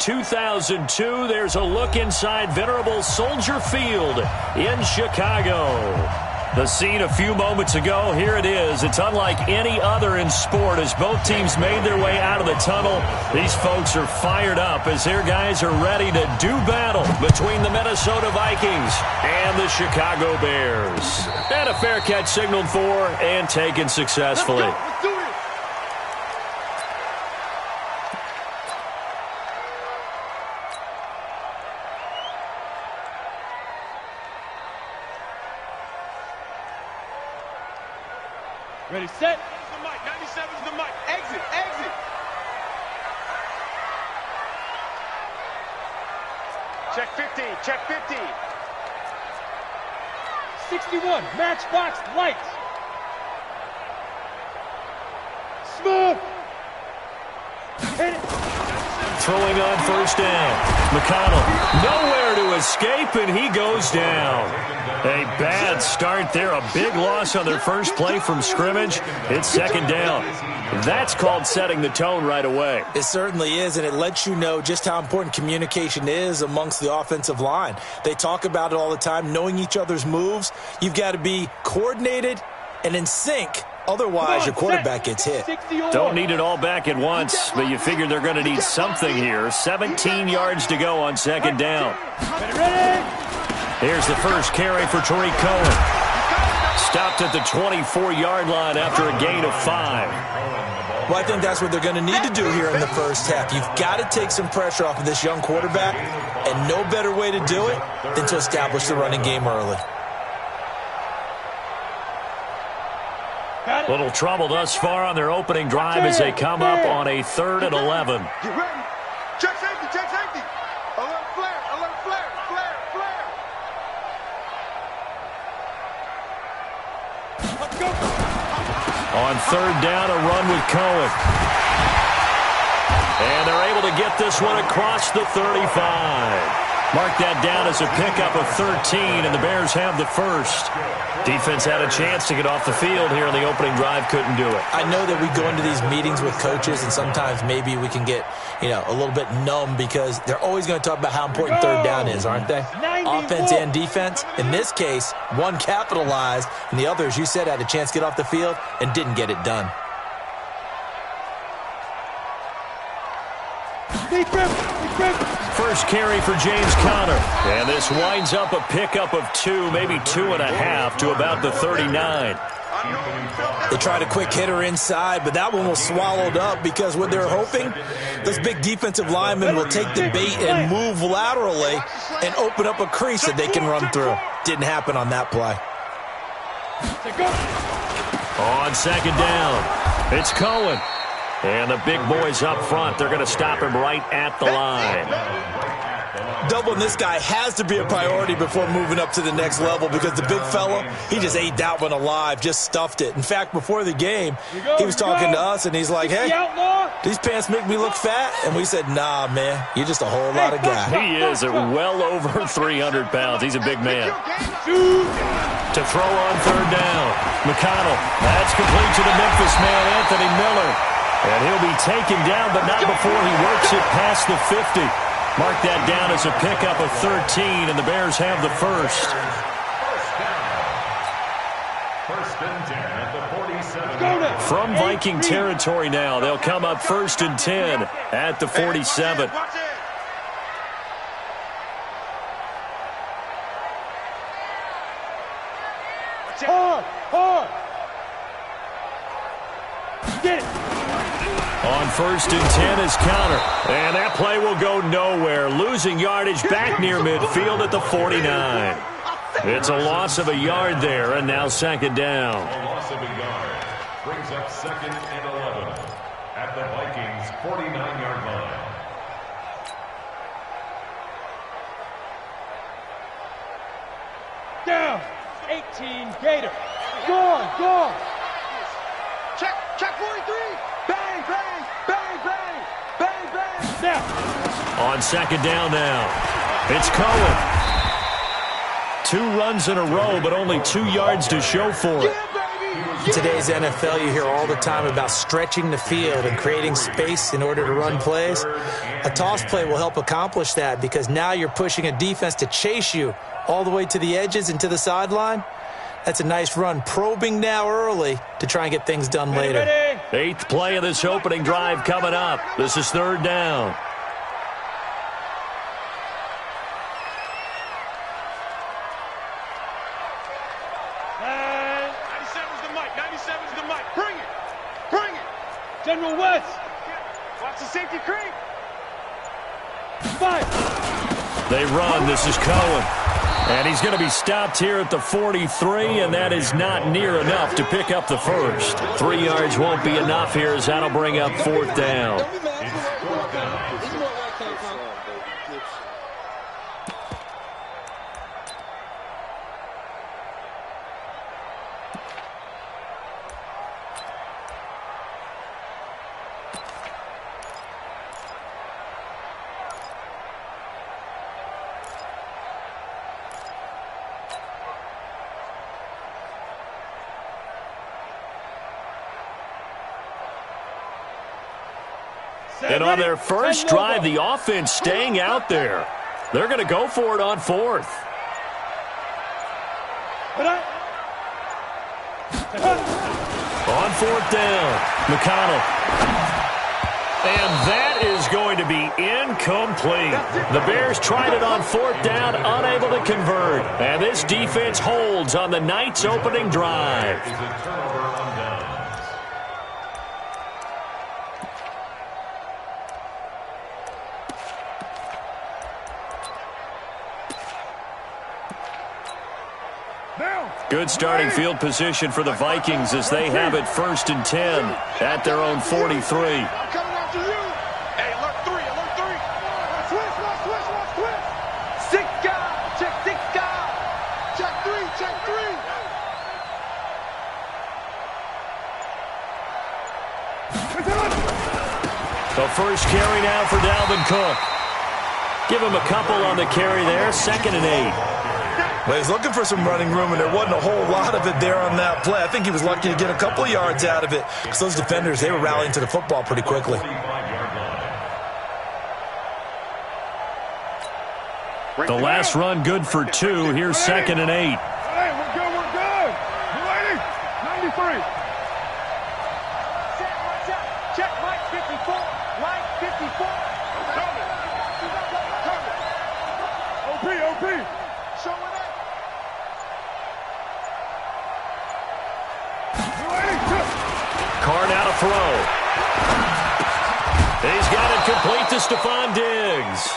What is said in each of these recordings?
2002, there's a look inside venerable Soldier Field in Chicago. The scene a few moments ago, here it is. It's unlike any other in sport as both teams made their way out of the tunnel. These folks are fired up as their guys are ready to do battle between the Minnesota Vikings and the Chicago Bears. And a fair catch signaled for and taken successfully. Let's do it. Ready, set. The mic. 97's the mic. Exit, exit. Check 15, check 15. 61, matchbox lights. Smooth. Hit it. Throwing on first down. McConnell nowhere to escape, and he goes down. A bad start there. A big loss on their first play from scrimmage. It's second down. That's called setting the tone right away. It certainly is, and it lets you know just how important communication is amongst the offensive line. They talk about it all the time, knowing each other's moves. You've got to be coordinated and in sync. Otherwise, your quarterback gets hit. Don't need it all back at once, but you figure they're going to need something here. 17 yards to go on second down. Here's the first carry for Tariq Cohen. Stopped at the 24-yard line after a gain of 5. Well, I think that's what they're going to need to do here in the first half. You've got to take some pressure off of this young quarterback, and no better way to do it than to establish the running game early. Little trouble thus far on their opening drive as they come up on a 3rd and 11. Get ready. Check safety, check safety. Alert flare, alert flare, flare, flare. Let's go. On 3rd down, a run with Cohen. And they're able to get this one across the 35. Mark that down as a pickup of 13, and the Bears have the first. Defense had a chance to get off the field here in the opening drive, couldn't do it. I know that we go into these meetings with coaches, and sometimes maybe we can get, a little bit numb because they're always going to talk about how important 3rd down is, aren't they? Offense and defense. In this case, one capitalized, and the other, as you said, had a chance to get off the field and didn't get it done. First carry for James Conner. And this winds up a pickup of 2, maybe 2.5 to about the 39. They tried a quick hitter inside, but that one was swallowed up because what they're hoping, this big defensive lineman will take the bait and move laterally and open up a crease that they can run through. Didn't happen on that play. On second down, it's Cohen. And the big boys up front, they're going to stop him right at the line. Doubling this guy has to be a priority before moving up to the next level because the big fella, he just ate that one alive, just stuffed it. In fact, before the game, he was talking to us, and he's like, hey, these pants make me look fat. And we said, nah, man, you're just a whole lot of guy. He is at well over 300 pounds. He's a big man. To throw on 3rd down, McConnell. That's complete to the Memphis man, Anthony Miller. And he'll be taken down, but not before he works it past the 50. Mark that down as a pickup of 13, and the Bears have the first. First and 10 at the 47. From Viking territory now, they'll come up 1st and 10 at the 47. Hard. Get it. On 1st and 10 is Conner. And that play will go nowhere. Losing yardage back near midfield at the 49. It's a loss of a yard there, and now second down. A loss of a yard brings up 2nd and 11 at the Vikings' 49-yard line. Down. 18 Gator. Gone. Check 43. Bang, bang, bang, bang, bang, bang. Now. On second down now, it's Cohen. 2 runs in a row, but only 2 yards to show for it. Yeah, baby. In today's NFL, you hear all the time about stretching the field and creating space in order to run plays. A toss play will help accomplish that because now you're pushing a defense to chase you all the way to the edges and to the sideline. That's a nice run, probing now early to try and get things done later. 8th play of this opening drive coming up. This is 3rd down. General West. Watch the safety creep. 5. They run. This is Cohen. And he's going to be stopped here at the 43, and that is not near enough to pick up the first. 3 yards won't be enough here as that'll bring up 4th down. And on their first drive, the offense staying out there. They're going to go for it on 4th. On 4th down, McConnell. And that is going to be incomplete. The Bears tried it on 4th down, unable to convert. And this defense holds on the night's opening drive. Good starting field position for the Vikings as they have it 1st and 10 at their own 43. I'm coming after you. Hey, alert 3, alert 3. Switch. 6 guys. Check 6 guys. Check 3, check 3. The first carry now for Dalvin Cook. Give him a couple on the carry there, 2nd and 8. Well, he's looking for some running room, and there wasn't a whole lot of it there on that play. I think he was lucky to get a couple of yards out of it because those defenders, they were rallying to the football pretty quickly. The last run good for 2. Here's 2nd and 8. Hey, we're good, we're good. You ready? 93. Check Mike 54. Mike 54. OP. Show it up. Carr now to throw. He's got it complete to Stephon Diggs.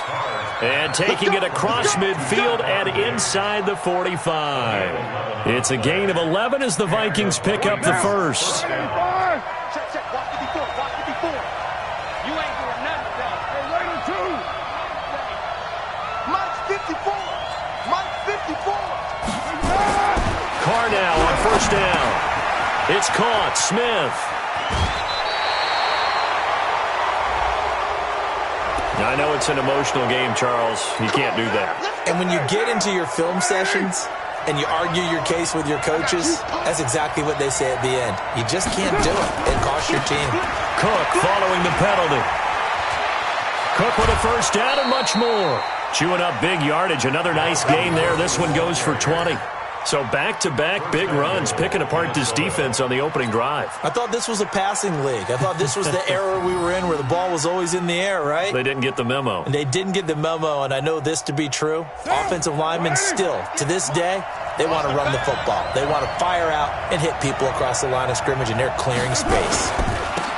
And taking it across midfield and inside the 45. It's a gain of 11 as the Vikings pick up the first. Check. Watch 54. You ain't doing nothing today. Hey, Raider 2. Mike's 54. Mike's 54. Carr now on 1st down. It's caught. Smith. I know it's an emotional game, Charles. You can't do that. And when you get into your film sessions and you argue your case with your coaches, that's exactly what they say at the end. You just can't do it. It costs your team. Cook following the penalty. Cook with a first down and much more. Chewing up big yardage. Another nice gain there. This one goes for 20. So back-to-back big runs, picking apart this defense on the opening drive. I thought this was a passing league. I thought this was the era we were in where the ball was always in the air, right? They didn't get the memo. And they didn't get the memo, and I know this to be true. Offensive linemen still, to this day, they want to run the football. They want to fire out and hit people across the line of scrimmage, and they're clearing space.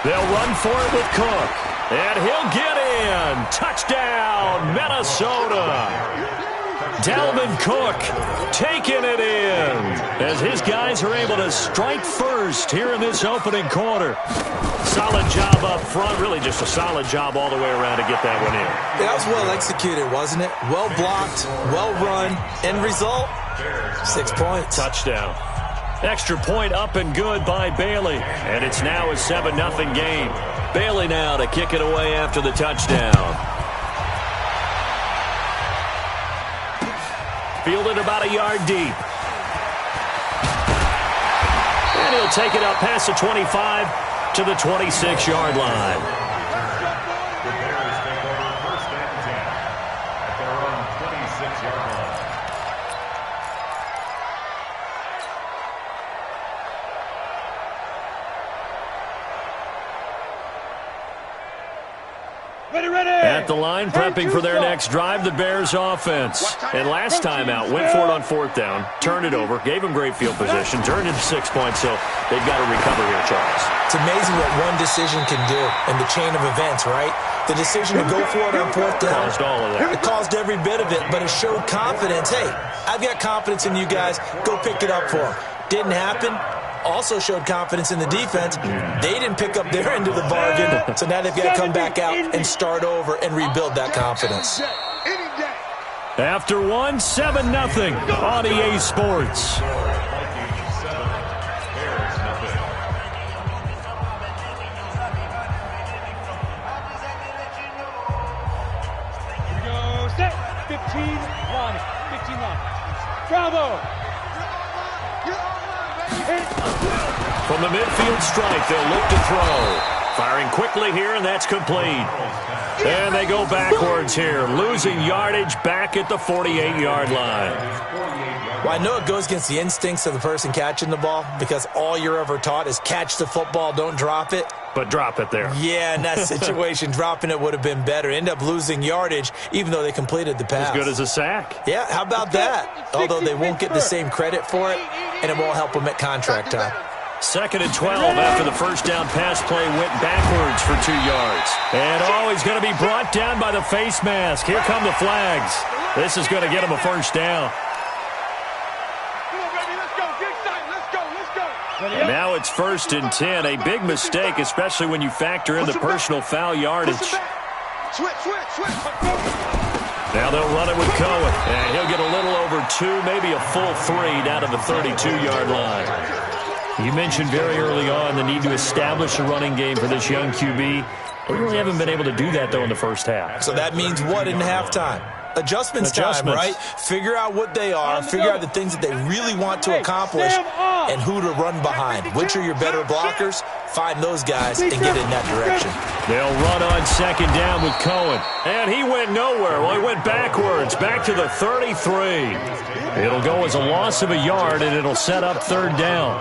They'll run for it with Cook. And he'll get in. Touchdown, Minnesota. Dalvin Cook taking it in as his guys are able to strike first here in this opening quarter. Solid job up front. Really just a solid job all the way around to get that one in. That was well executed, wasn't it? Well blocked, well run. End result, 6 points. Touchdown. Extra point up and good by Bailey. And it's now a 7-0 game. Bailey now to kick it away after the touchdown. Fielded about a yard deep. And he'll take it up past the 25 to the 26-yard line. The Bears take over first and 10 at their own 26-yard line. At the line, prepping for their next drive, the Bears offense. And last time out, went for it on fourth down, turned it over, gave them great field position, turned it 6 points, so they've got to recover here, Charles. It's amazing what one decision can do in the chain of events, right? The decision to go for it on fourth down. Caused all of that. It caused every bit of it, but it showed confidence. Hey, I've got confidence in you guys. Go pick it up for them. Didn't happen. Also showed confidence in the defense. They didn't pick up their end of the bargain, so now they've got to come back out and start over and rebuild that confidence. After one, 7-0 on EA Sports. Vikings 7, Bears nothing. Here we go, set, 15 line, 15 line. Bravo! From the midfield stripe, they'll look to throw. Firing quickly here, and that's complete. And they go backwards here, losing yardage back at the 48-yard line. Well, I know it goes against the instincts of the person catching the ball because all you're ever taught is catch the football, don't drop it. But drop it there. Yeah, in that situation, dropping it would have been better. End up losing yardage, even though they completed the pass. As good as a sack. Yeah, how about that? Although they won't get the same credit for it, and it won't help them at contract time. 2nd and 12 after the first down pass play went backwards for 2 yards. And he's going to be brought down by the face mask. Here come the flags. This is going to get him a first down. And now it's 1st and 10. A big mistake, especially when you factor in the personal foul yardage. Now they'll run it with Cohen. And he'll get a little over 2, maybe a full 3 down to the 32-yard line. You mentioned very early on the need to establish a running game for this young QB. They really haven't been able to do that, though, in the first half. So that means what in halftime? Adjustments time, right? Figure out what they are, figure out the things that they really want to accomplish, and who to run behind. Which are your better blockers? Find those guys and get in that direction. They'll run on 2nd down with Cohen. And he went nowhere. Well, he went backwards, back to the 33. It'll go as a loss of a yard, and it'll set up 3rd down.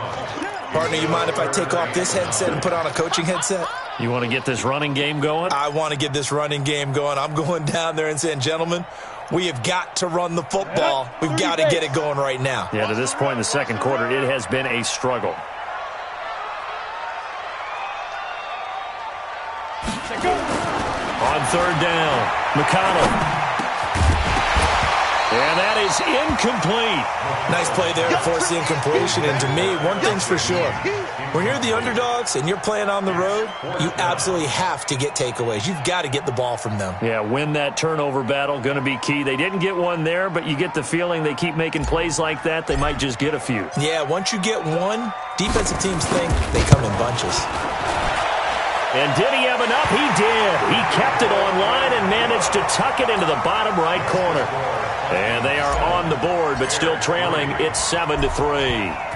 Partner, you mind if I take off this headset and put on a coaching headset? You want to get this running game going? I want to get this running game going. I'm going down there and saying, gentlemen, we have got to run the football. We've got to get it going right now. Yeah, to this point in the second quarter, it has been a struggle. On 3rd down, McConnell. And that is incomplete. Nice play there to force the incompletion. And to me, one thing's for sure. When you're the underdogs and you're playing on the road, you absolutely have to get takeaways. You've got to get the ball from them. Yeah, win that turnover battle, going to be key. They didn't get one there, but you get the feeling they keep making plays like that, they might just get a few. Yeah, once you get one, defensive teams think they come in bunches. And did he have enough? He did. He kept it online and managed to tuck it into the bottom right corner. And they are on the board, but still trailing. It's 7-3.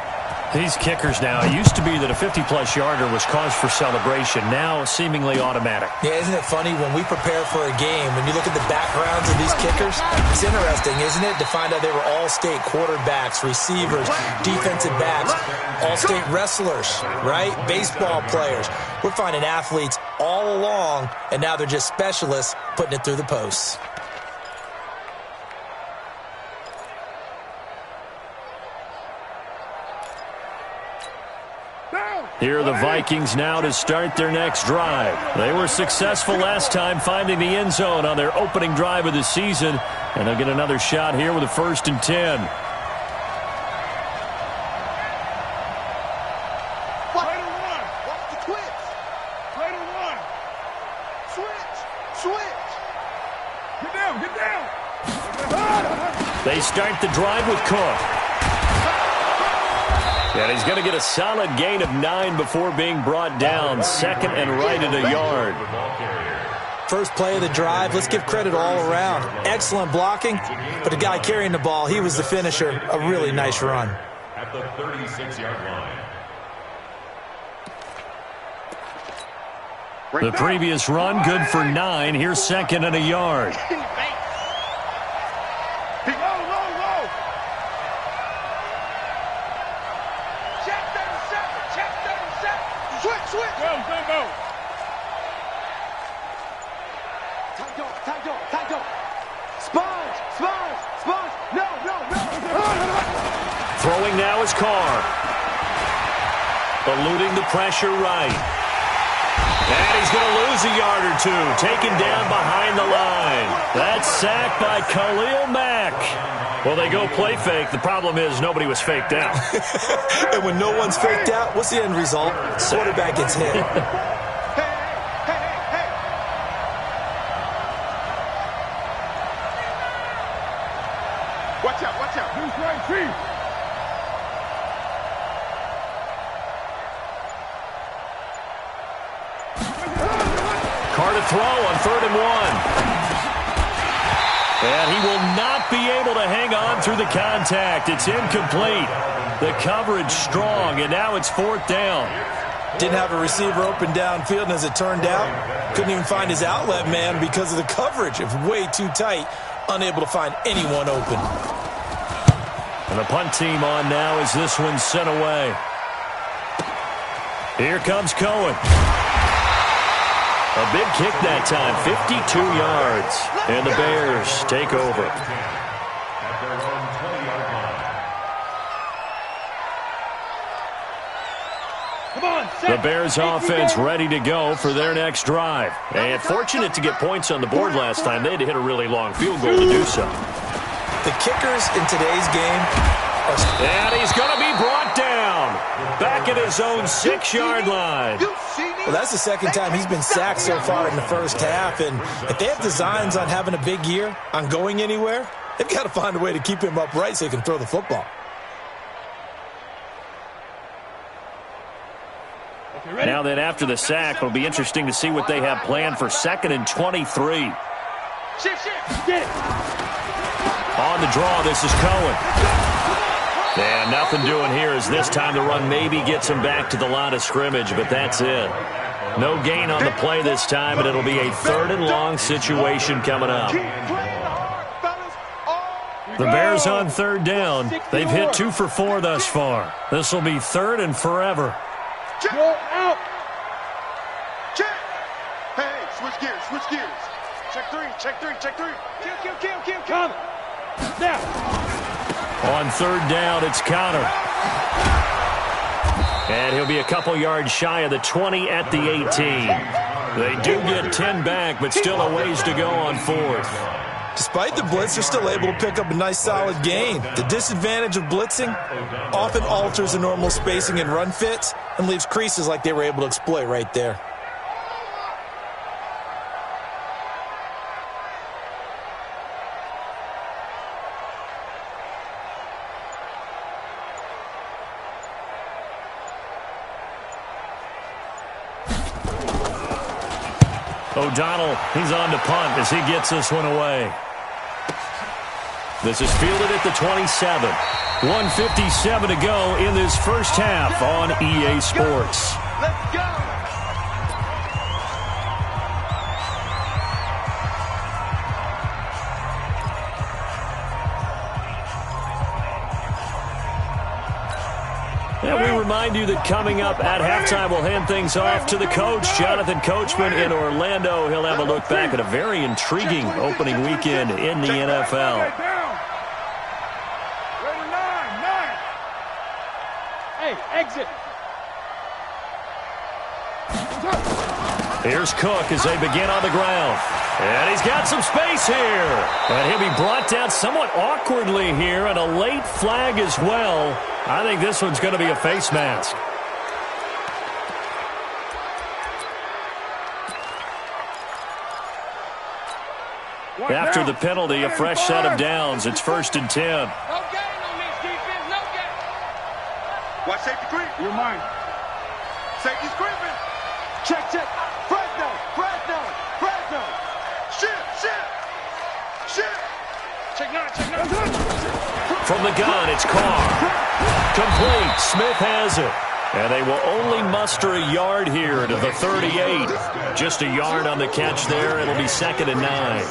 These kickers now, it used to be that a 50-plus yarder was cause for celebration. Now, seemingly automatic. Yeah, isn't it funny when we prepare for a game, when you look at the backgrounds of these kickers, it's interesting, isn't it, to find out they were all-state quarterbacks, receivers, defensive backs, all-state wrestlers, right? Baseball players. We're finding athletes all along, and now they're just specialists putting it through the posts. Here are the Vikings now to start their next drive. They were successful last time finding the end zone on their opening drive of the season, and they'll get another shot here with a 1st and 10. Play to one. Watch the twitch. Play to one. Switch. Get down. They start the drive with Cook. And he's going to get a solid gain of 9 before being brought down. 2nd and right at a yard. First play of the drive, let's give credit all around. Excellent blocking, but the guy carrying the ball, he was the finisher. A really nice run. At the 36-yard line. The previous run, good for 9. Here's second and a yard. Throwing now is Carr. Eluding the pressure right. And he's going to lose a yard or two. Taken down behind the line. That's sacked by Khalil Mack. Well, they go play fake. The problem is nobody was faked out. And when no one's faked out, what's the end result? Quarterback gets hit. Watch out, watch out. Who's right, Chief? Carr to throw on 3rd and 1. And he will not be able to hang on through the contact. It's incomplete. The coverage strong, and now it's 4th down. Didn't have a receiver open downfield, and as it turned out, couldn't even find his outlet man because of the coverage. It was way too tight, unable to find anyone open. And the punt team on now as this one's sent away. Here comes Cohen. A big kick that time, 52 yards. And the Bears take over. The Bears offense ready to go for their next drive. And fortunate to get points on the board last time. They had to hit a really long field goal to do so. The kickers in today's game are... And he's going to be brought down. Back at his own 6-yard line. Well, that's the second time he's been sacked so far in the first half. And if they have designs on having a big year, on going anywhere, they've got to find a way to keep him upright so he can throw the football. Now then, after the sack, it'll be interesting to see what they have planned for 2nd and 23. On the draw, this is Cohen. And nothing doing here as this time the run maybe gets him back to the line of scrimmage, but that's it. No gain on the play this time, and it'll be a 3rd and long situation coming up. The Bears on 3rd down. They've hit 2 for 4 thus far. This will be 3rd and forever. Go out. Check. Hey, switch gears, switch gears. Check 3, check 3, check 3. Kill. Come. Now. On 3rd down, it's Connor. And he'll be a couple yards shy of the 20 at the 18. They do get 10 back, but still a ways to go on 4th. Despite the blitz, they're still able to pick up a nice solid gain. The disadvantage of blitzing often alters the normal spacing and run fits and leaves creases like they were able to exploit right there. O'Donnell, he's on to punt as he gets this one away. This is fielded at the 27. 1:57 to go in this first half on EA Sports. Let's go. And we remind you that coming up at halftime, we'll hand things off to the coach, Jonathan Coachman in Orlando. He'll have a look back at a very intriguing opening weekend in the NFL. Hey, exit. Here's Cook as they begin on the ground. And he's got some space here. And he'll be brought down somewhat awkwardly here, and a late flag as well. I think this one's going to be a face mask. After the penalty, a fresh set of downs. It's 1st and 10. No gain on this defense, no gain. Watch safety creep. You're mine. Safety's creeping. Check. Fresno. Shit. Check 9. From the gun, it's Carr. Complete. Smith has it. And they will only muster a yard here to the 38. Just a yard on the catch there. It'll be 2nd and 9.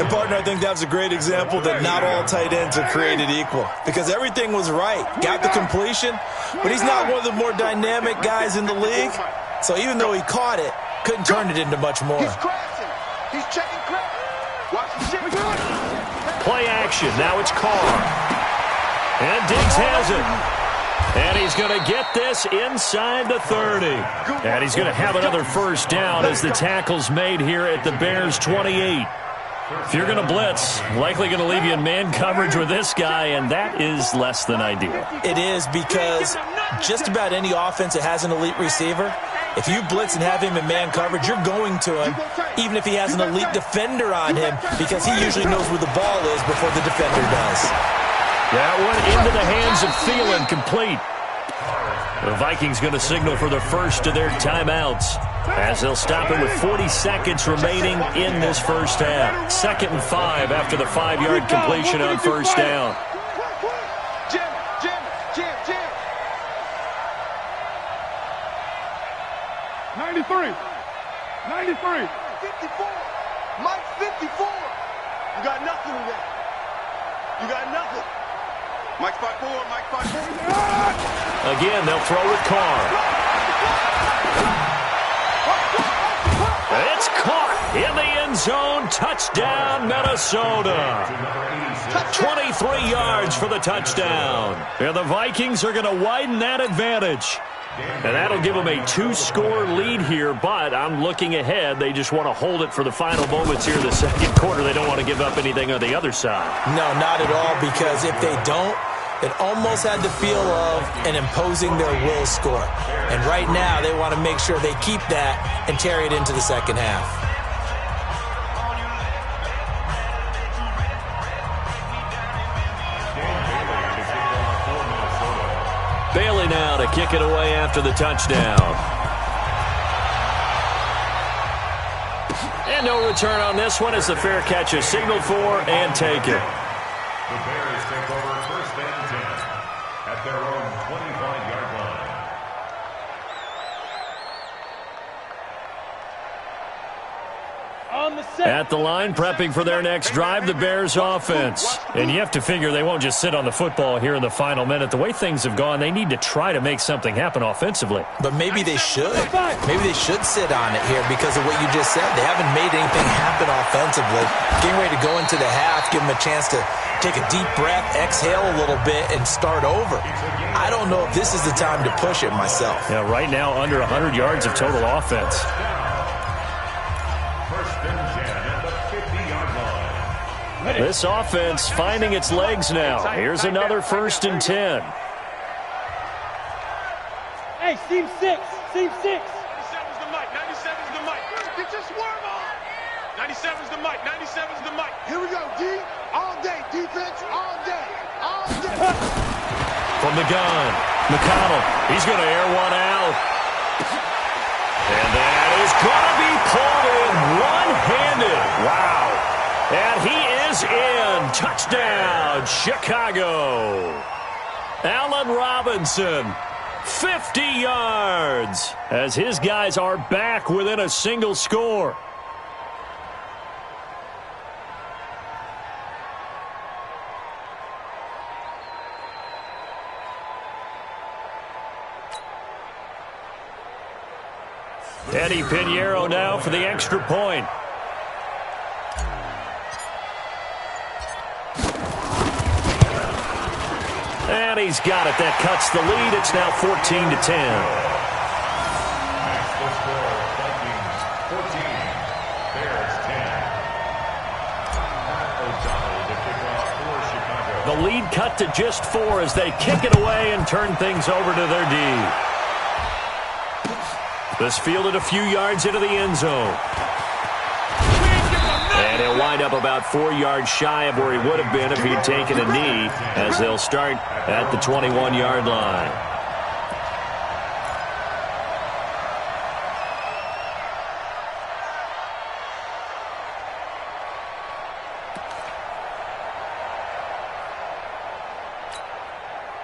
And, partner, I think that was a great example that not all tight ends are created equal because everything was right. Got the completion, but he's not one of the more dynamic guys in the league. So even though he caught it, couldn't turn it into much more. He's crashing. He's checking crash. Watch the shit. Play action. Now it's Carr. And Diggs has it. And he's going to get this inside the 30. And he's going to have another first down as the tackle's made here at the Bears' 28. If you're going to blitz, likely going to leave you in man coverage with this guy, and that is less than ideal. It is because just about any offense that has an elite receiver, if you blitz and have him in man coverage, you're going to him, even if he has an elite defender on him, because he usually knows where the ball is before the defender does. That one into the hands of Thielen, complete. The Vikings going to signal for the first of their timeouts as they'll stop it with 40 seconds remaining in this first half. 2nd and 5 after the 5-yard completion on first down. Jim. 93. 54. Mike 54. You got nothing in there. You got nothing. Mike 5-4. Again, they'll throw with Carr. It's caught in the end zone. Touchdown, Minnesota. 23 yards for the touchdown. And the Vikings are going to widen that advantage. And that'll give them a 2-score lead here, but I'm looking ahead. They just want to hold it for the final moments here in the second quarter. They don't want to give up anything on the other side. No, not at all, because if they don't, it almost had the feel of an imposing their will score. And right now, they want to make sure they keep that and carry it into the second half. Bailey now to kick it away after the touchdown. And no return on this one as the fair catch is signaled for and taken. The Bears take over 1st and 10 at their own 25-yard line. On the set. At the line, prepping for their next drive, the Bears offense. And you have to figure they won't just sit on the football here in the final minute. The way things have gone, they need to try to make something happen offensively. But maybe they should. Maybe they should sit on it here because of what you just said. They haven't made anything happen offensively. Getting ready to go into the half, give them a chance to take a deep breath, exhale a little bit, and start over. I don't know if this is the time to push it myself. Yeah, right now under 100 yards of total offense. 1st and 10 at the 50-yard line. This offense finding its legs now. Here's another 1st and 10. Hey, seam 6. 97's the mic. 97's the mic. Get your swerve on. 97's the mic. 97's the mic. Here we go, D. All day. Defense all day. All day. From the gun, McConnell. He's going to air one out. And that is going to be pulled in one-handed. Wow. And he is in. Touchdown, Chicago. Allen Robinson, 50 yards, as his guys are back within a single score. Eddie Pinheiro now for the extra point. And he's got it. That cuts the lead. It's now 14-10. The lead cut to just 4 as they kick it away and turn things over to their D. This fielded a few yards into the end zone. And he'll wind up about 4 yards shy of where he would have been if he'd taken a knee, as they'll start at the 21-yard line.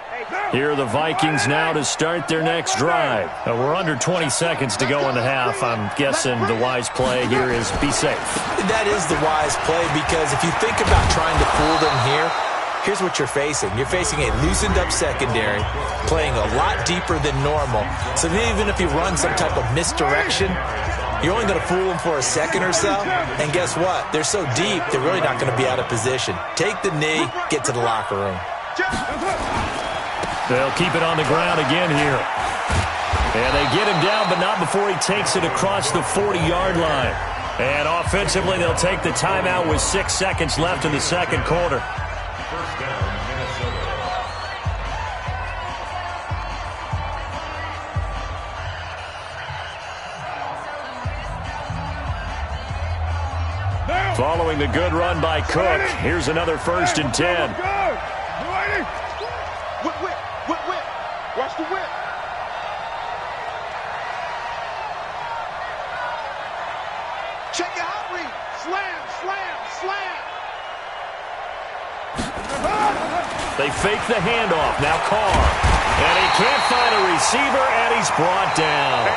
Hey, Here are the Vikings now to start their next drive. We're under 20 seconds to go in the half. I'm guessing the wise play here is be safe. That is the wise play, because if you think about trying to fool them here, here's what you're facing. You're facing a loosened up secondary, playing a lot deeper than normal. So even if you run some type of misdirection, you're only going to fool them for a second or so. And guess what? They're so deep, they're really not going to be out of position. Take the knee, get to the locker room. They'll keep it on the ground again here. And they get him down, but not before he takes it across the 40-yard line. And offensively, they'll take the timeout with 6 seconds left in the second quarter. First down, Minnesota. Following the good run by Cook, here's another 1st and 10. Whip. Watch the whip. Check your hot read. Slam. They fake the handoff. Now Carr. And he can't find a receiver, and he's brought down.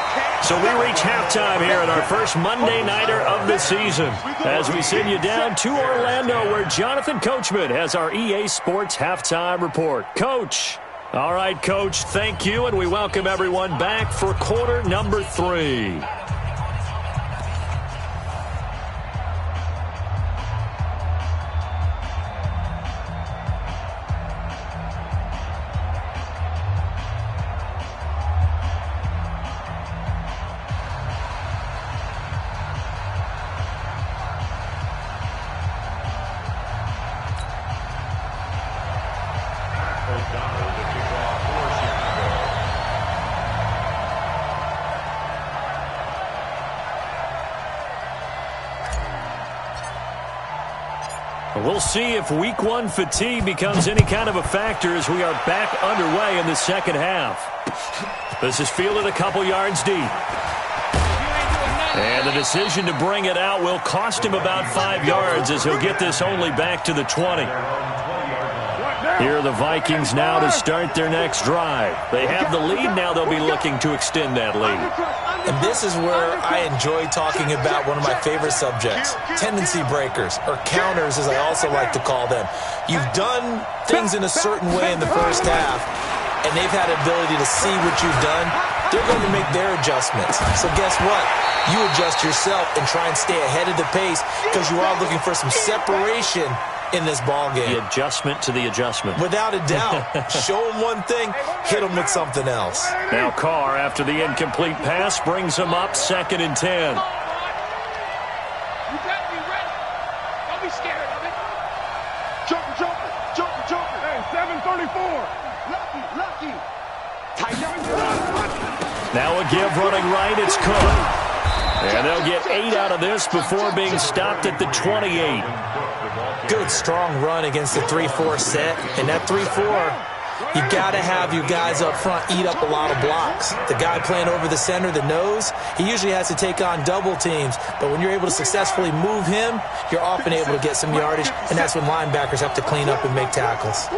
So we reach halftime here at our first Monday Nighter of the season, as we send you down to Orlando, where Jonathan Coachman has our EA Sports Halftime Report. Coach. All right, Coach, thank you, and we welcome everyone back for quarter number 3. We'll see if week 1 fatigue becomes any kind of a factor as we are back underway in the second half. This is fielded a couple yards deep. And the decision to bring it out will cost him about 5 yards, as he'll get this only back to the 20. Here are the Vikings now to start their next drive. They have the lead. Now they'll be looking to extend that lead. And this is where I enjoy talking about one of my favorite subjects, tendency breakers, or counters as I also like to call them. You've done things in a certain way in the first half, and they've had the ability to see what you've done. They're going to make their adjustments. So guess what? You adjust yourself and try and stay ahead of the pace, because you are looking for some separation in this ball game. The adjustment to the adjustment. Without a doubt. Show them one thing, hit them with something else. Now Carr, after the incomplete pass, brings them up 2nd and 10. You got me ready. Don't be scared of it. Joker. Hey, 734. Lucky. Tight up. Now a give running right. It's Cook. And they'll get 8 out of this before being stopped at the 28. Good, strong run against the 3-4 set. And that 3-4, you got to have your guys up front eat up a lot of blocks. The guy playing over the center, the nose, he usually has to take on double teams. But when you're able to successfully move him, you're often able to get some yardage. And that's when linebackers have to clean up and make tackles.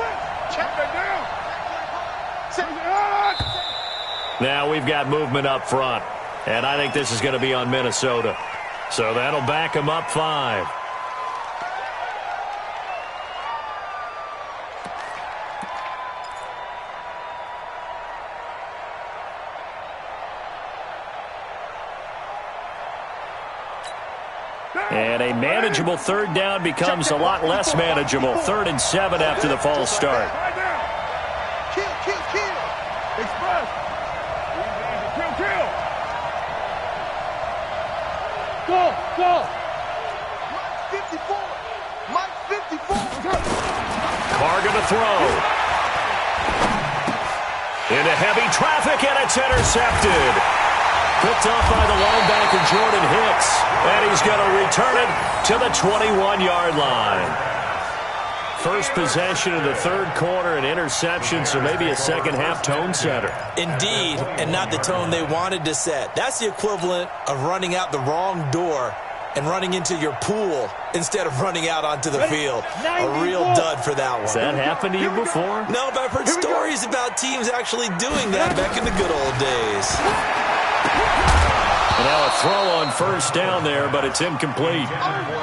Now we've got movement up front. And I think this is going to be on Minnesota. So that'll back them up 5. And a manageable 3rd down becomes a lot less manageable. 3rd and 7 after the false start. Kill. Express. Kill. Go. Mike 54. Carr going to throw. Into heavy traffic, and it's intercepted. Picked off by the linebacker, Jordan Hicks. And he's going to return it to the 21-yard line. First possession of the 3rd quarter, an interception, so maybe a second-half tone setter. Indeed, and not the tone they wanted to set. That's the equivalent of running out the wrong door and running into your pool instead of running out onto the field. A real dud for that one. Has that happened to you before? No, but I've heard stories about teams actually doing that back in the good old days. And now a throw on first down there, but it's incomplete.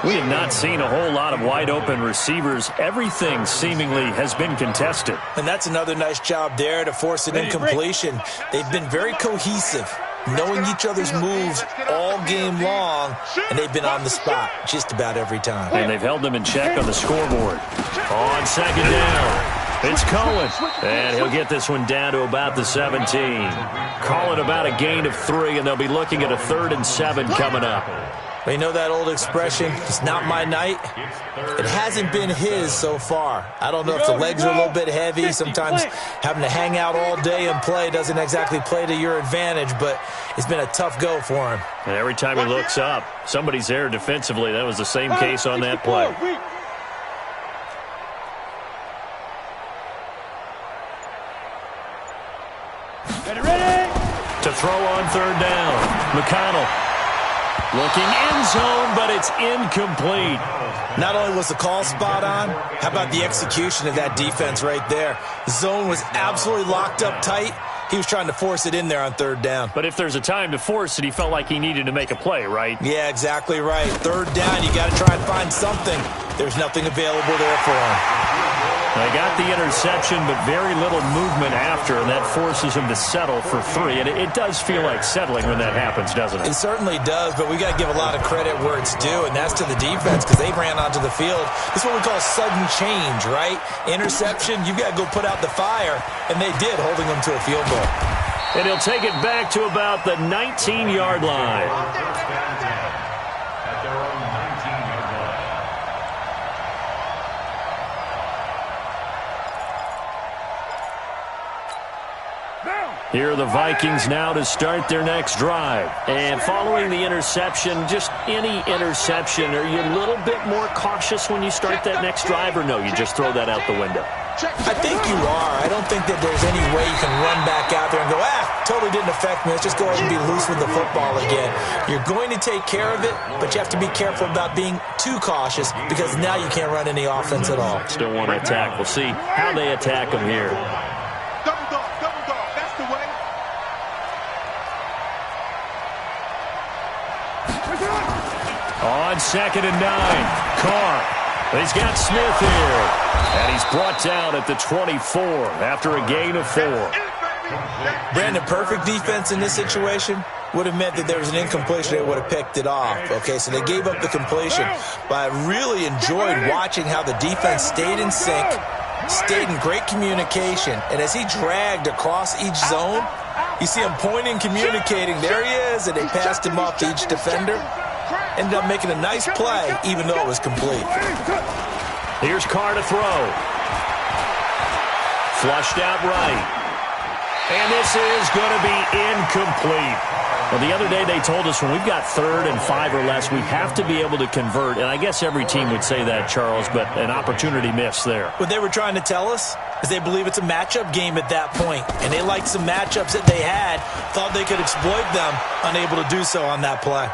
We have not seen a whole lot of wide-open receivers. Everything seemingly has been contested. And that's another nice job there to force an incompletion. They've been very cohesive, knowing each other's moves all game long, and they've been on the spot just about every time. And they've held them in check on the scoreboard. On second down, it's Cohen, and he'll get this one down to about the 17. Call it about a gain of 3, and they'll be looking at a 3rd and 7 coming up. You know that old expression, it's not my night? It hasn't been his so far. I don't know if the legs are a little bit heavy. Sometimes having to hang out all day and play doesn't exactly play to your advantage, but it's been a tough go for him. And every time he looks up, somebody's there defensively. That was the same case on that play. Ready? To throw on 3rd down, McConnell. Looking end zone, but it's incomplete. Not only was the call spot on, how about the execution of that defense right there? The zone was absolutely locked up tight. He was trying to force it in there on 3rd down. But if there's a time to force it, he felt like he needed to make a play, right? Yeah, exactly right. 3rd down, you got to try and find something. There's nothing available there for him. They got the interception, but very little movement after, and that forces him to settle for 3. And it does feel like settling when that happens, doesn't it? It certainly does, but we got to give a lot of credit where it's due, and that's to the defense because they ran onto the field. This is what we call sudden change, right? Interception, you got to go put out the fire, and they did, holding them to a field goal. And he'll take it back to about the 19-yard line. Here are the Vikings now to start their next drive. And following the interception, just any interception, are you a little bit more cautious when you start that next drive, or no, you just throw that out the window? I think you are. I don't think that there's any way you can run back out there and go, totally didn't affect me. Let's just go ahead and be loose with the football again. You're going to take care of it, but you have to be careful about being too cautious because now you can't run any offense at all. Still want to attack. We'll see how they attack them here. Double dog, that's the way. On 2nd and 9, Carr. He's got Smith here. And he's brought down at the 24 after a gain of 4. Brandon, perfect defense in this situation would have meant that there was an incompletion. They would have picked it off. Okay, so they gave up the completion. But I really enjoyed watching how the defense stayed in sync, stayed in great communication. And as he dragged across each zone, you see him pointing, communicating. There he is, and they passed him off to each defender. Ended up making a nice play, even though it was complete. Here's Carr to throw. Flushed out right. And this is going to be incomplete. Well, the other day they told us when we've got 3rd and 5 or less, we have to be able to convert. And I guess every team would say that, Charles, but an opportunity missed there. What they were trying to tell us is they believe it's a matchup game at that point. And they liked some matchups that they had, thought they could exploit them, unable to do so on that play.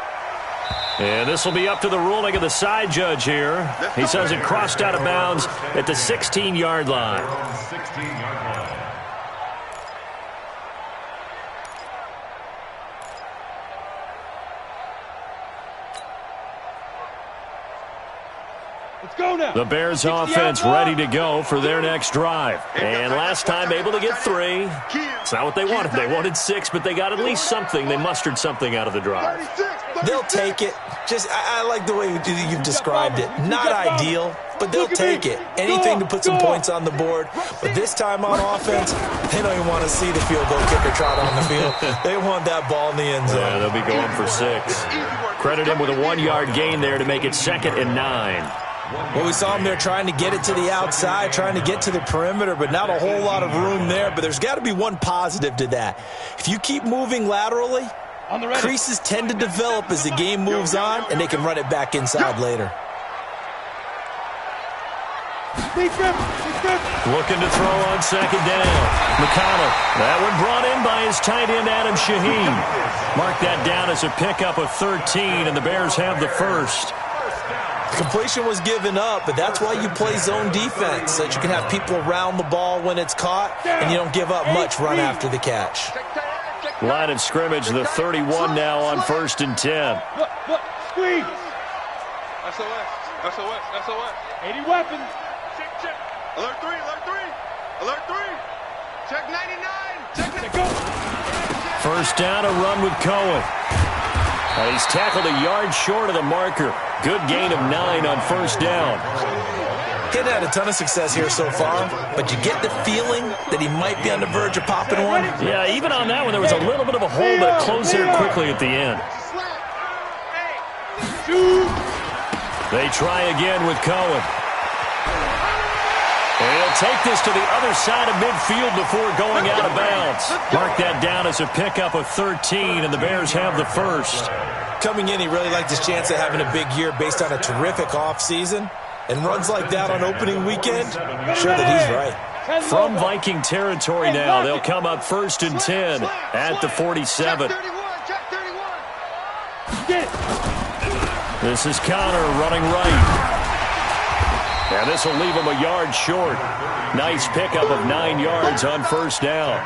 And this will be up to the ruling of the side judge here. He says it crossed out of bounds at the 16-yard line. 16-yard line. Let's go now. The Bears offense ready to go for their next drive. And last time able to get 3. It's not what they wanted. They wanted 6, but they got at least something. They mustered something out of the drive. They'll take it. I like the way you've described it. Not ideal, but they'll take it. Anything to put some points on the board. But this time on offense, they don't even want to see the field goal kicker trot on the field. They want that ball in the end zone. Yeah, they'll be going for 6. Credit him with a 1-yard gain there to make it 2nd and 9. Well, we saw him there trying to get it to the outside, trying to get to the perimeter, but not a whole lot of room there. But there's got to be one positive to that. If you keep moving laterally, creases tend to develop as the game moves on, and they can run it back inside later. Looking to throw on second down. McConnell. That one brought in by his tight end, Adam Shaheen. Mark that down as a pickup of 13, and the Bears have the first. Completion was given up, but that's why you play zone defense, so that you can have people around the ball when it's caught, and you don't give up much run after the catch. Line of scrimmage, the 31 now on 1st and 10. Look, squeeze. SOS. 80 weapons. Check. Alert 3. Check 99. Check Go. First down, a run with Cohen. And he's tackled a yard short of the marker. Good gain of 9 on first down. He hadn't had a ton of success here so far, but you get the feeling that he might be on the verge of popping one. Yeah, even on that one, there was a little bit of a hole, but it closed there quickly at the end. They try again with Cohen. And he'll take this to the other side of midfield before going out of bounds. Mark that down as a pickup of 13, and the Bears have the first. Coming in, he really liked his chance of having a big year based on a terrific offseason. And runs like that on opening weekend, sure that he's right. From Viking territory now, they'll come up 1st and 10 at the 47. This is Connor running right. And this will leave him a yard short. Nice pickup of 9 yards on first down.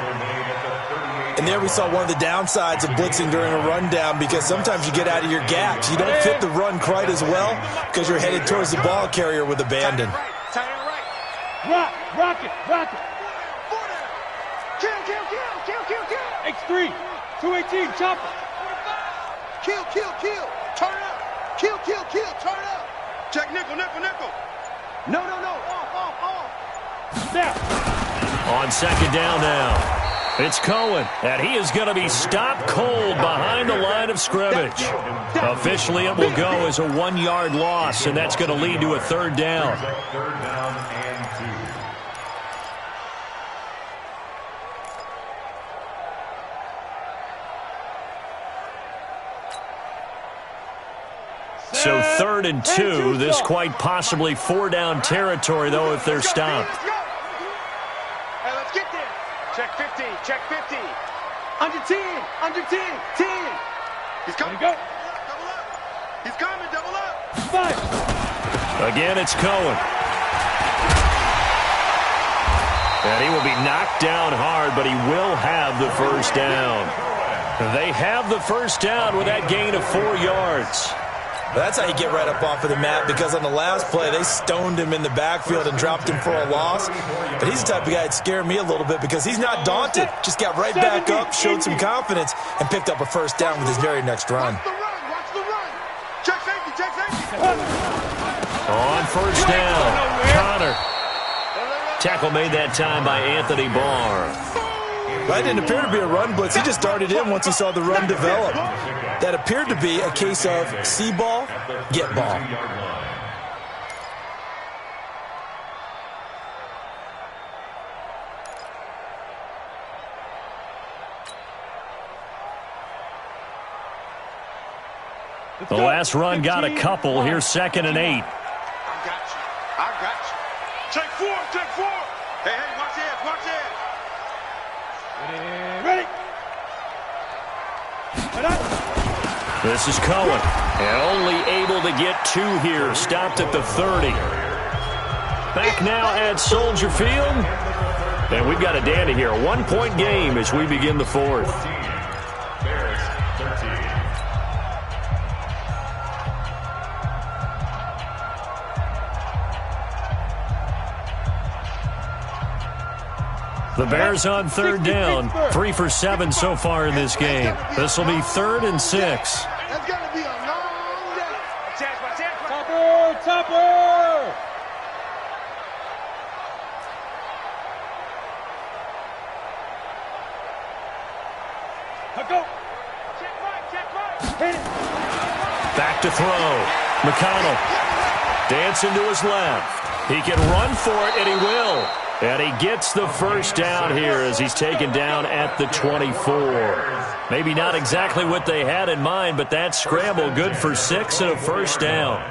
And there we saw one of the downsides of blitzing during a rundown, because sometimes you get out of your gaps. You don't fit the run quite as well because you're headed towards the ball carrier with abandon. Rock it. Kill. X3, 218, chop it. Kill. Turn it up. Kill. Turn it up. Check nickel. No. Off. Now. On second down now. It's Cohen, and he is going to be stopped cold behind the line of scrimmage. Officially, it will go as a 1-yard loss, and that's going to lead to a 3rd down. 3rd down and 2. So 3rd and 2, this quite possibly 4-down territory, though, if they're stopped. Hey, let's get there. Check 50. Under 10. 10. He's coming. Go. Double up. He's coming. Double up. 5. Again, it's Cohen. And he will be knocked down hard, but he will have the first down. They have the first down with that gain of 4 yards. That's how you get right up off of the mat, because on the last play, they stoned him in the backfield and dropped him for a loss. But he's the type of guy that'd scare me a little bit, because he's not daunted. Just got right back up, showed some confidence, and picked up a first down with his very next run. Watch the run. Check safety. On first down, Connor. Tackle made that time by Anthony Barr. That didn't appear to be a run blitz. He just darted in once he saw the run develop. That appeared to be a case of see ball, get ball. The last run got a couple. Here's 2nd and 8. I got you. Check 4. Hey, watch this. Ready. This is Cohen, and only able to get 2 here. Stopped at the 30. Back now at Soldier Field. And we've got a dandy here. A 1-point game as we begin the 4th. Bears 13. The Bears on 3rd down. 3 for 7 so far in this game. This will be 3rd and 6. That's going to be a long day. Topper. Go. Check right. Back to throw. McConnell dancing to his left. He can run for it, and he will. And he gets the first down here as he's taken down at the 24. Maybe not exactly what they had in mind, but that scramble good for 6 and a first down.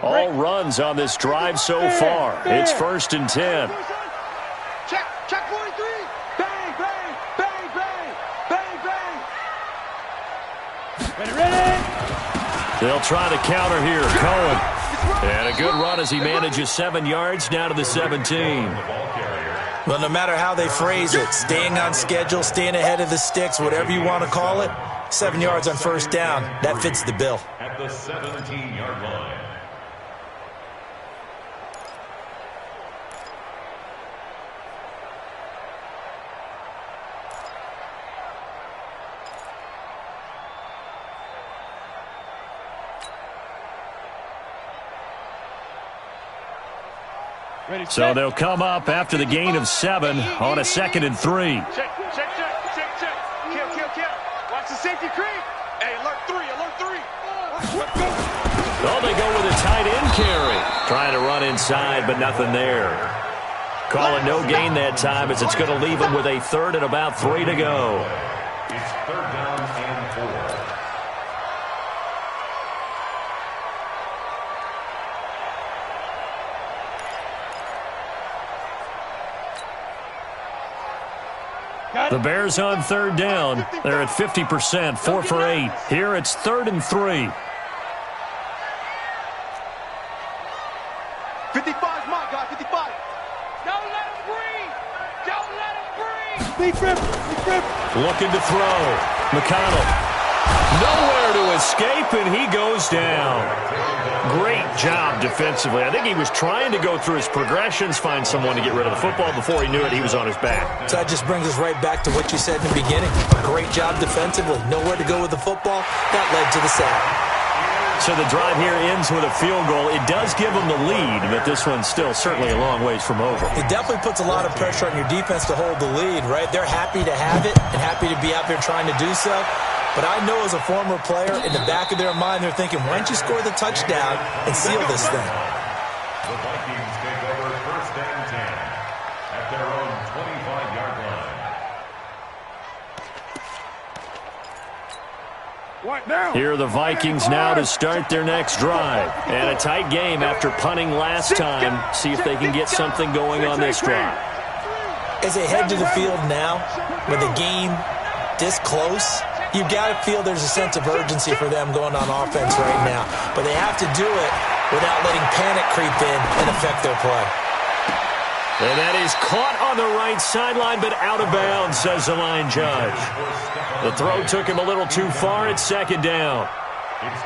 all runs on this drive so far. It's 1st and 10. Check 43. Bang, bang, bang, bang, bang, bang. Ready. They'll try to counter here. Cohen. And a good run as he manages 7 yards now to the 17. Well, no matter how they phrase it, staying on schedule, staying ahead of the sticks, whatever you want to call it, 7 yards on 1st down, that fits the bill. At the 17-yard line. So they'll come up after the gain of 7 on a 2nd and 3. Check. Kill. Watch the safety creep. Hey, alert 3. Oh, they go with a tight end carry. Trying to run inside, but nothing there. Calling no gain that time as it's going to leave them with a 3rd and about 3 to go. It's 3rd down and 4. The Bears on 3rd down. They're at 50%, 4 for 8. Here it's 3rd and 3. 55's my guy, 55. Don't let him breathe. Big grip. Looking to throw. McConnell. Nowhere to escape, and he goes down. Great job defensively. I think he was trying to go through his progressions, find someone to get rid of the football. Before he knew it, he was on his back. So that just brings us right back to what you said in the beginning. A great job defensively. Nowhere to go with the football. That led to the sack. So the drive here ends with a field goal. It does give them the lead, but this one's still certainly a long ways from over. It definitely puts a lot of pressure on your defense to hold the lead, right? They're happy to have it and happy to be out there trying to do so. But I know as a former player, in the back of their mind, they're thinking, why don't you score the touchdown and seal this thing? The Vikings take over 1st and 10 at their own 25-yard line. Here are the Vikings now to start their next drive. And a tight game after punting last time. See if they can get something going on this drive. As they head to the field now, with the game this close, you've got to feel there's a sense of urgency for them going on offense right now. But they have to do it without letting panic creep in and affect their play. And that is caught on the right sideline, but out of bounds, says the line judge. The throw took him a little too far. It's 2nd down.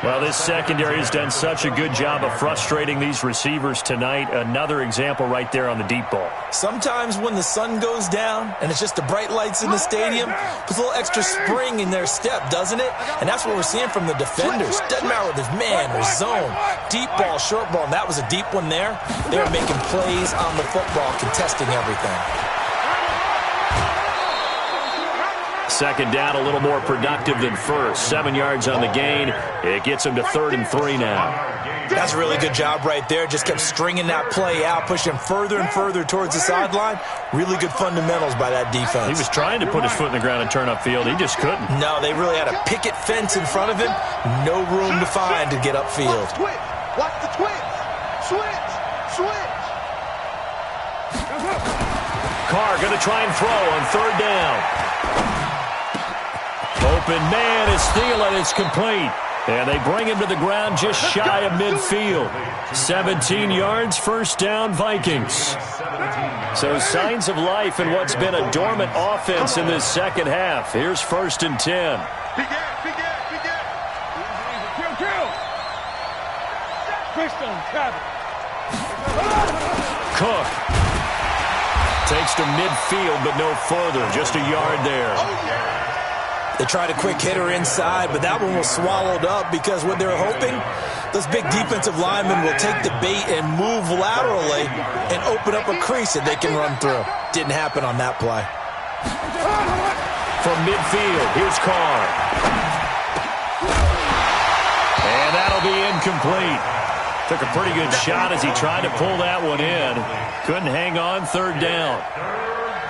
Well, this secondary has done such a good job of frustrating these receivers tonight. Another example right there on the deep ball. Sometimes when the sun goes down and it's just the bright lights in the stadium, puts a little extra spring in their step, doesn't it? And that's what we're seeing from the defenders. Doesn't matter whether it's man or zone, deep ball, short ball, and that was a deep one there. They were making plays on the football, contesting everything. 2nd down, a little more productive than 1st. 7 yards on the gain. It gets them to 3rd and 3 now. That's a really good job right there. Just kept stringing that play out, pushing further and further towards the sideline. Really good fundamentals by that defense. He was trying to put his foot in the ground and turn upfield. He just couldn't. No, they really had a picket fence in front of him. No room to find to get upfield. Watch the twitch. Switch. Carr going to try and throw on 3rd down. Open man is Thielen. It's complete. And they bring him to the ground just shy of midfield. 17 yards, 1st down, Vikings. So signs of life in what's been a dormant offense in this second half. Here's 1st and 10. Cook takes to midfield, but no further. Just a yard there. They tried a quick hitter inside, but that one was swallowed up because what they're hoping, those big defensive linemen will take the bait and move laterally and open up a crease that they can run through. Didn't happen on that play. From midfield, here's Carr. And that'll be incomplete. Took a pretty good shot as he tried to pull that one in. Couldn't hang on 3rd down.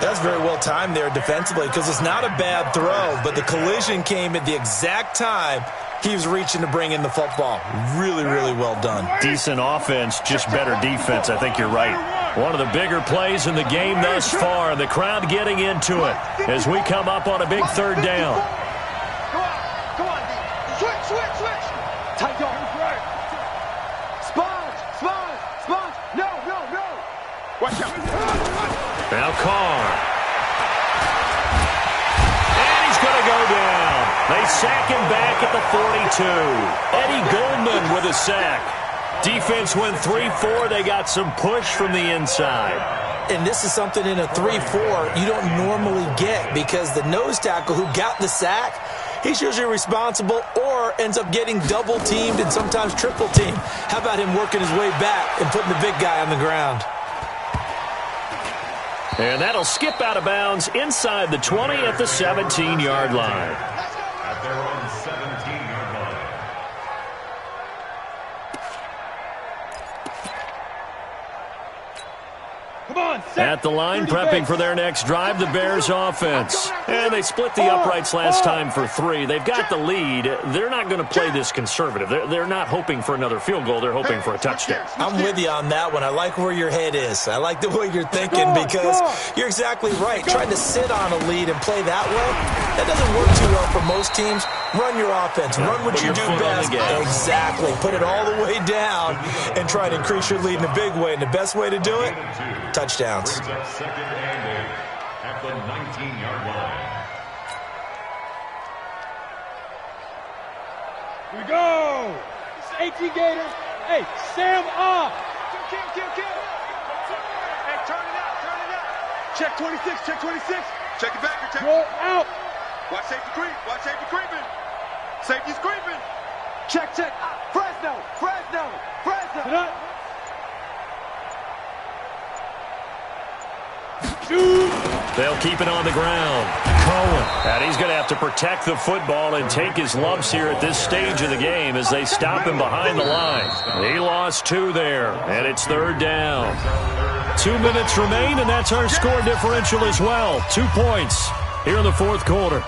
That's very well timed there defensively because it's not a bad throw, but the collision came at the exact time he was reaching to bring in the football. Really, really well done. Decent offense, just better defense. I think you're right. One of the bigger plays in the game thus far, and the crowd getting into it as we come up on a big third down. Come on, D. Switch. Tight dog. Sponge. No. Watch out. Now Carr. And he's going to go down. They sack him back at the 42. Eddie Goldman with a sack. Defense went 3-4. They got some push from the inside. And this is something in a 3-4 you don't normally get because the nose tackle who got the sack, he's usually responsible or ends up getting double-teamed and sometimes triple-teamed. How about him working his way back and putting the big guy on the ground? And that'll skip out of bounds inside the 20 at the 17-yard line. At their own 17-yard line. Come on, At the line, prepping for their next drive, the Bears offense. And they split the uprights last time for 3. They've got the lead. They're not going to play this conservative. They're not hoping for another field goal. They're hoping for a touchdown. I'm with you on that one. I like where your head is. I like the way you're thinking because you're exactly right. Trying to sit on a lead and play that way, that doesn't work too well for most teams. Run your offense. Run what you do best. Exactly. Put it all the way down and try to increase your lead in a big way. And the best way to do it, touchdowns. Brings up 2nd and 8 at the 19-yard line. Here we go. 18 Gators. Hey, Sam off. Kill. Hey, turn it out. Check 26. Check it back. Roll out. Watch safety creeping. Safety's creeping. Check. Fresno. Sit up. Shoot. They'll keep it on the ground. Cohen. And he's going to have to protect the football and take his lumps here at this stage of the game as they stop him behind the line. He lost 2 there, and it's 3rd down. 2 minutes remain, and that's our score differential as well. 2 points here in the 4th quarter.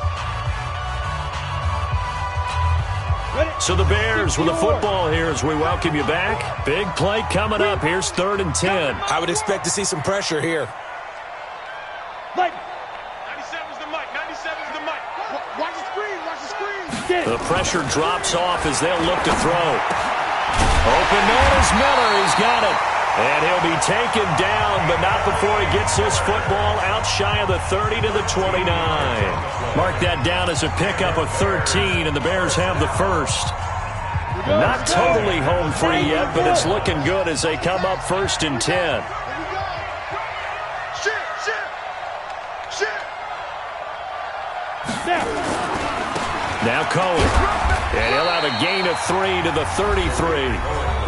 So the Bears with the football here as we welcome you back. Big play coming up. Here's 3rd and 10. I would expect to see some pressure here. 97's the mic. Watch the screen. The pressure drops off as they'll look to throw. Open man is Miller. He's got it. And he'll be taken down, but not before he gets this football out shy of the 30 to the 29. Mark that down as a pickup of 13, and the Bears have the first. Not totally home free yet, but it's looking good as they come up 1st and 10. Now Cohen. And he'll have a gain of 3 to the 33.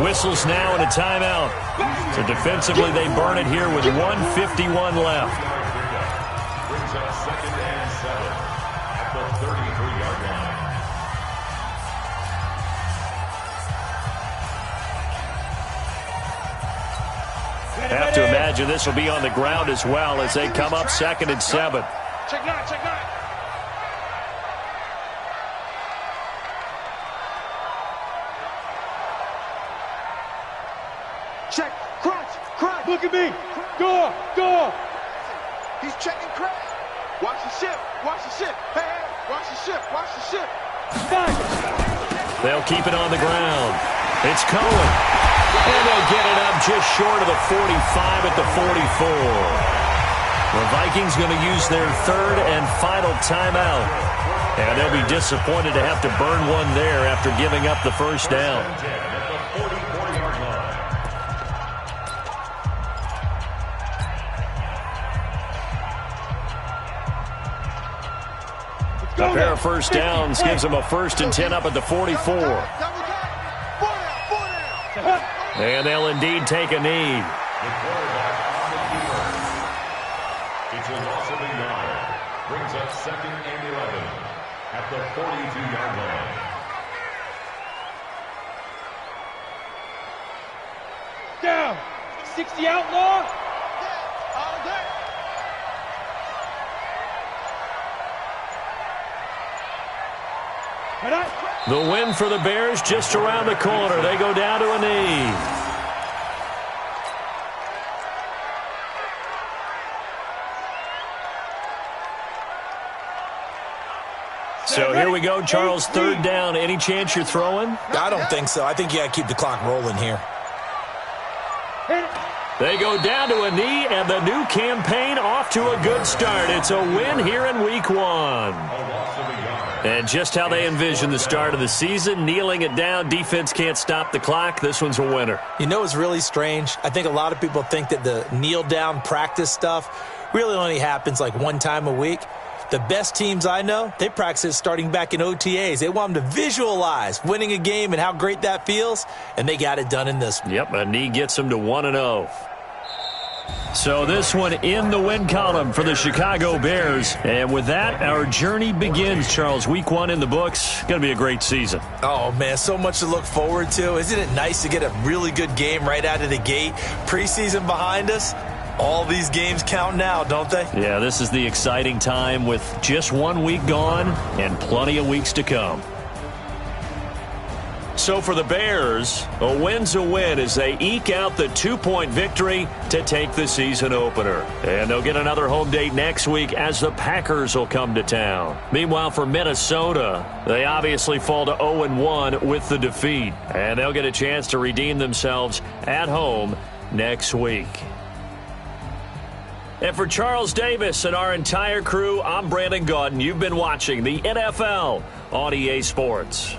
Whistles now and a timeout. So defensively they burn it here with 1:51 left. Brings up 2nd and 7 at the 33-yard line. Have to imagine this will be on the ground as well as they come up 2nd and 7. Check 9. Check. Crunch. Look at me. Go. He's checking crunch. Watch the ship. Hey, watch the ship. They'll keep it on the ground. It's Cohen. And they'll get it up just short of the 45 at the 44. The Vikings going to use their 3rd and final timeout. And they'll be disappointed to have to burn one there after giving up the 1st down. A pair of 1st downs gives them a 1st and 10 up at the 44. And they'll indeed take a knee. The quarterback on the keeper. It's a loss of a yard. Brings up 2nd and 11 at the 42-yard line. Down. 60 outlaw. The win for the Bears just around the corner. They go down to a knee. So here we go, Charles, third down. Any chance you're throwing? I don't think so. I think you got to keep the clock rolling here. They go down to a knee, and the new campaign off to a good start. It's a win here in Week 1. And just how they envision the start of the season, kneeling it down, defense can't stop the clock. This one's a winner. You know what's really strange? I think a lot of people think that the kneel-down practice stuff really only happens like one time a week. The best teams I know, they practice it starting back in OTAs. They want them to visualize winning a game and how great that feels, and they got it done in this one. Yep, a knee gets them to 1-0. So this one in the win column for the Chicago Bears. And with that, our journey begins, Charles. Week 1 in the books. Going to be a great season. Oh, man, so much to look forward to. Isn't it nice to get a really good game right out of the gate? Preseason behind us. All these games count now, don't they? Yeah, this is the exciting time with just 1 week gone and plenty of weeks to come. So for the Bears, a win's a win as they eke out the 2-point victory to take the season opener. And they'll get another home date next week as the Packers will come to town. Meanwhile, for Minnesota, they obviously fall to 0-1 with the defeat. And they'll get a chance to redeem themselves at home next week. And for Charles Davis and our entire crew, I'm Brandon Gaudin. You've been watching the NFL on EA Sports.